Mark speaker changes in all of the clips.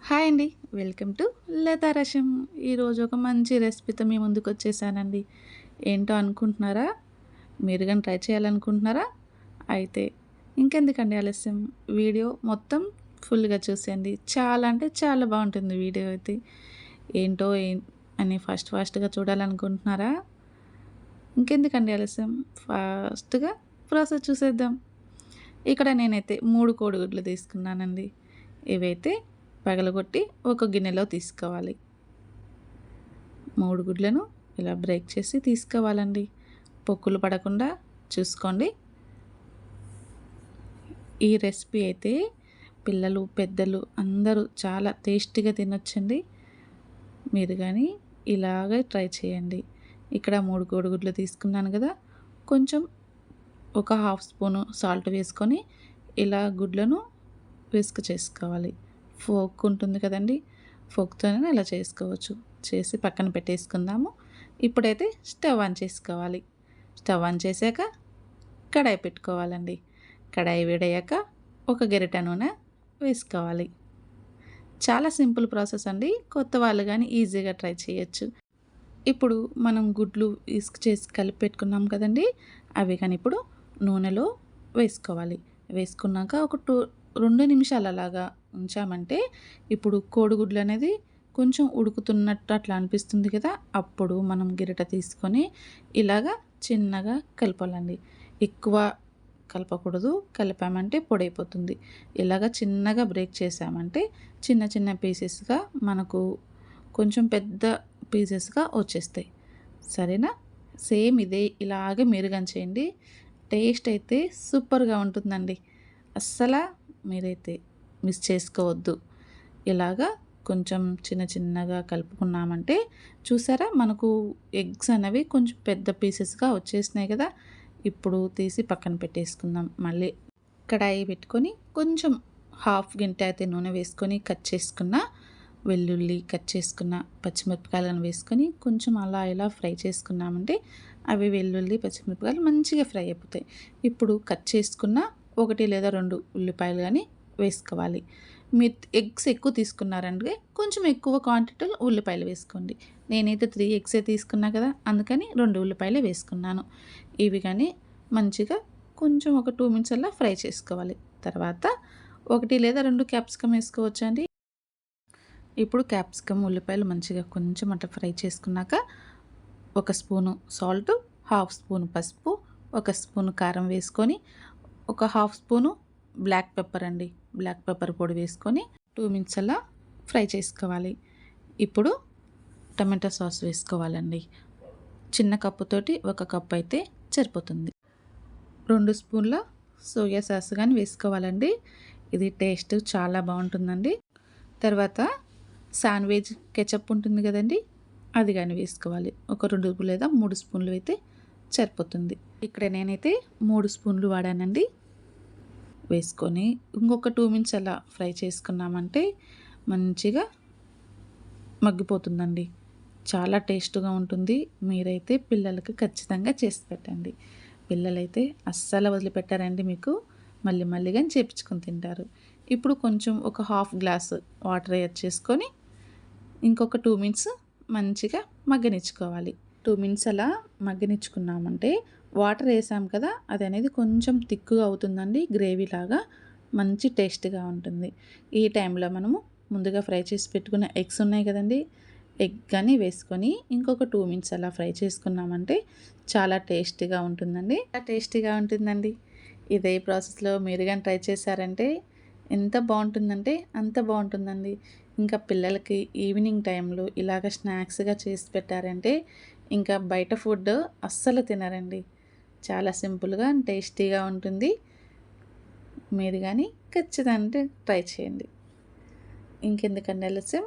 Speaker 1: Hi అండి. Welcome to Lata రసం. ఈరోజు ఒక మంచి రెసిపీతో మీ ముందుకు వచ్చేసానండి. ఏంటో అనుకుంటున్నారా? మీరు గాని ట్రై చేయాలనుకుంటున్నారా? అయితే ఇంకెందుకండి ఆలస్యం, వీడియో మొత్తం ఫుల్గా చూసేయండి. చాలా అంటే చాలా బాగుంటుంది వీడియో అయితే. ఏంటో అని ఫాస్ట్గా చూడాలనుకుంటున్నారా? ఇంకెందుకండి ఆలస్యం, ఫాస్ట్గా ప్రాసెస్ చూసేద్దాం. ఇక్కడ నేనైతే 3 కోడిగుడ్లు తీసుకున్నానండి. ఇవైతే పగలగొట్టి ఒక గిన్నెలో తీసుకోవాలి. 3 గుడ్లను ఇలా బ్రేక్ చేసి తీసుకోవాలండి. పొక్కులు పడకుండా చూసుకోండి. ఈ రెసిపీ అయితే పిల్లలు, పెద్దలు అందరూ చాలా టేస్టీగా తినొచ్చండి. మీరు కానీ ఇలాగే ట్రై చేయండి. ఇక్కడ 3 కోడిగుడ్లు తీసుకున్నాను కదా, కొంచెం ఒక హాఫ్ స్పూను సాల్ట్ వేసుకొని ఇలా గుడ్లను విస్క్ చేసుకోవాలి. ఫోక్ ఉంటుంది కదండి, ఫోక్తోనే ఇలా చేసుకోవచ్చు. చేసి పక్కన పెట్టేసుకుందాము. ఇప్పుడైతే స్టవ్ ఆన్ చేసుకోవాలి. స్టవ్ ఆన్ చేశాక కడాయి పెట్టుకోవాలండి. కడాయి వేడయ్యాక ఒక గరిటె నూనె వేసుకోవాలి. చాలా సింపుల్ ప్రాసెస్ అండి. కొత్త వాళ్ళు కానీ ఈజీగా ట్రై చేయొచ్చు. ఇప్పుడు మనం గుడ్లు విస్క్ చేసి కలిపి పెట్టుకున్నాం కదండి, అవి కానీ ఇప్పుడు నూనెలో వేసుకోవాలి. వేసుకున్నాక ఒక 2 నిమిషాలు అలాగా ఉంచామంటే ఇప్పుడు కోడిగుడ్లు అనేది కొంచెం ఉడుకుతున్నట్టు అట్లా అనిపిస్తుంది కదా, అప్పుడు మనం గిరిట తీసుకొని ఇలాగా చిన్నగా కలపాలండి. ఎక్కువ కలపకూడదు, కలిపామంటే పొడైపోతుంది. ఇలాగ చిన్నగా బ్రేక్ చేసామంటే చిన్న చిన్న పీసెస్గా మనకు కొంచెం పెద్ద పీసెస్గా వచ్చేస్తాయి. సరేనా? సేమ్ ఇలాగే మీరు కానీ చేయండి. టేస్ట్ అయితే సూపర్గా ఉంటుందండి. అస్సలు మీరైతే మిస్ చేసుకోవద్దు. ఇలాగా కొంచెం చిన్న చిన్నగా కలుపుకున్నామంటే చూసారా, మనకు ఎగ్స్ అనేవి కొంచెం పెద్ద పీసెస్గా వచ్చేసినాయి కదా. ఇప్పుడు తీసి పక్కన పెట్టేసుకుందాం. మళ్ళీ కడాయి పెట్టుకొని కొంచెం హాఫ్ గంట అయితే నూనె వేసుకొని కట్ చేసుకున్న వెల్లుల్లి, కట్ చేసుకున్న పచ్చిమిరపకాయలను వేసుకొని కొంచెం అలా ఇలా ఫ్రై చేసుకున్నామంటే అవి వెల్లుల్లి, పచ్చిమిరపకాయలు మంచిగా ఫ్రై అయిపోతాయి. ఇప్పుడు కట్ చేసుకున్న 1 లేదా 2 ఉల్లిపాయలు కానీ వేసుకోవాలి. మీరు ఎగ్స్ ఎక్కువ తీసుకున్నారంటే కొంచెం ఎక్కువ క్వాంటిటీలో ఉల్లిపాయలు వేసుకోండి. నేనైతే 3 ఎగ్సే తీసుకున్నా కదా, అందుకని 2 ఉల్లిపాయలే వేసుకున్నాను. ఇవి కానీ మంచిగా కొంచెం ఒక 2 మినిట్స్ అలా ఫ్రై చేసుకోవాలి. తర్వాత 1 లేదా 2 క్యాప్సికమ్ వేసుకోవచ్చండి. ఇప్పుడు క్యాప్సికమ్, ఉల్లిపాయలు మంచిగా కొంచెం అట్లా ఫ్రై చేసుకున్నాక 1 స్పూను సాల్ట్, హాఫ్ స్పూను పసుపు, 1 స్పూను కారం వేసుకొని ఒక హాఫ్ స్పూను బ్లాక్ పెప్పర్ అండి, బ్లాక్ పెప్పర్ పొడి వేసుకొని 2 మినిట్స్ అలా ఫ్రై చేసుకోవాలి. ఇప్పుడు టమాటా సాస్ వేసుకోవాలండి. చిన్న కప్పుతోటి 1 కప్ అయితే సరిపోతుంది. 2 స్పూన్ల సోయా సాస్ కానీ వేసుకోవాలండి. ఇది టేస్ట్ చాలా బాగుంటుందండి. తర్వాత శాండ్విచ్ కెచప్ ఉంటుంది కదండి, అది కానీ వేసుకోవాలి. ఒక 2 లేదా 3 స్పూన్లు అయితే సరిపోతుంది. ఇక్కడ నేనైతే 3 స్పూన్లు వాడానండి. వేసుకొని ఇంకొక 2 మినిట్స్ అలా ఫ్రై చేసుకున్నామంటే మంచిగా మగ్గిపోతుందండి. చాలా టేస్ట్గా ఉంటుంది. మీరైతే పిల్లలకి ఖచ్చితంగా చేసి పెట్టండి. పిల్లలైతే అస్సలు వదిలిపెట్టారండి, మీకు మళ్ళీ మళ్ళీగా చేపించుకొని తింటారు. ఇప్పుడు కొంచెం ఒక హాఫ్ గ్లాస్ వాటర్ యాడ్ చేసుకొని ఇంకొక 2 మినిట్స్ మంచిగా మగ్గనిచ్చుకోవాలి. 2 మినిట్స్ అలా మగ్గనిచ్చుకున్నామంటే వాటర్ వేసాం కదా, అది అనేది కొంచెం థిక్గా అవుతుందండి. గ్రేవీ లాగా మంచి టేస్ట్గా ఉంటుంది. ఈ టైంలో మనము ముందుగా ఫ్రై చేసి పెట్టుకున్న ఎగ్స్ ఉన్నాయి కదండి, ఎగ్ కానీ వేసుకొని ఇంకొక 2 మినిట్స్ అలా ఫ్రై చేసుకున్నామంటే చాలా టేస్టీగా ఉంటుందండి. టేస్టీగా ఉంటుందండి. ఇదే ప్రాసెస్లో మీరు కానీ ట్రై చేశారంటే ఎంత బాగుంటుందంటే అంత బాగుంటుందండి. ఇంకా పిల్లలకి ఈవినింగ్ టైంలో ఇలాగ స్నాక్స్గా చేసి పెట్టారంటే ఇంకా బయట ఫుడ్ అస్సలు తినరండి. చాలా సింపుల్గా అండ్ టేస్టీగా ఉంటుంది. మీరు కానీ ఖచ్చితంగా ట్రై చేయండి. ఇంకెందుకండి ఆలస్యం,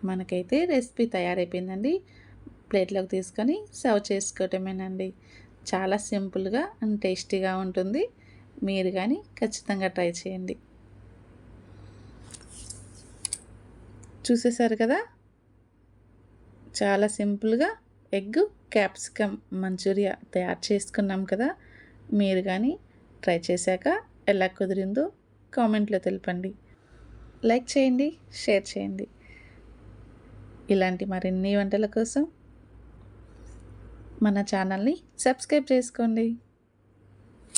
Speaker 1: మనకైతే రెసిపీ తయారైపోయిందండి. ప్లేట్లోకి తీసుకొని సర్వ్ చేసుకోవటమేనండి. చాలా సింపుల్గా అండ్ టేస్టీగా ఉంటుంది. మీరు కానీ ఖచ్చితంగా ట్రై చేయండి. చూసేశారు కదా, చాలా సింపుల్గా ఎగ్ క్యాప్సికమ్ మంచూరియా తయారు చేసుకున్నాం కదా. మీరు కానీ ట్రై చేశాక ఎలా కుదిరిందో కామెంట్లో తెలపండి. లైక్ చేయండి, షేర్ చేయండి. ఇలాంటి మరిన్ని వంటల కోసం మన ఛానల్ని సబ్స్క్రైబ్ చేసుకోండి.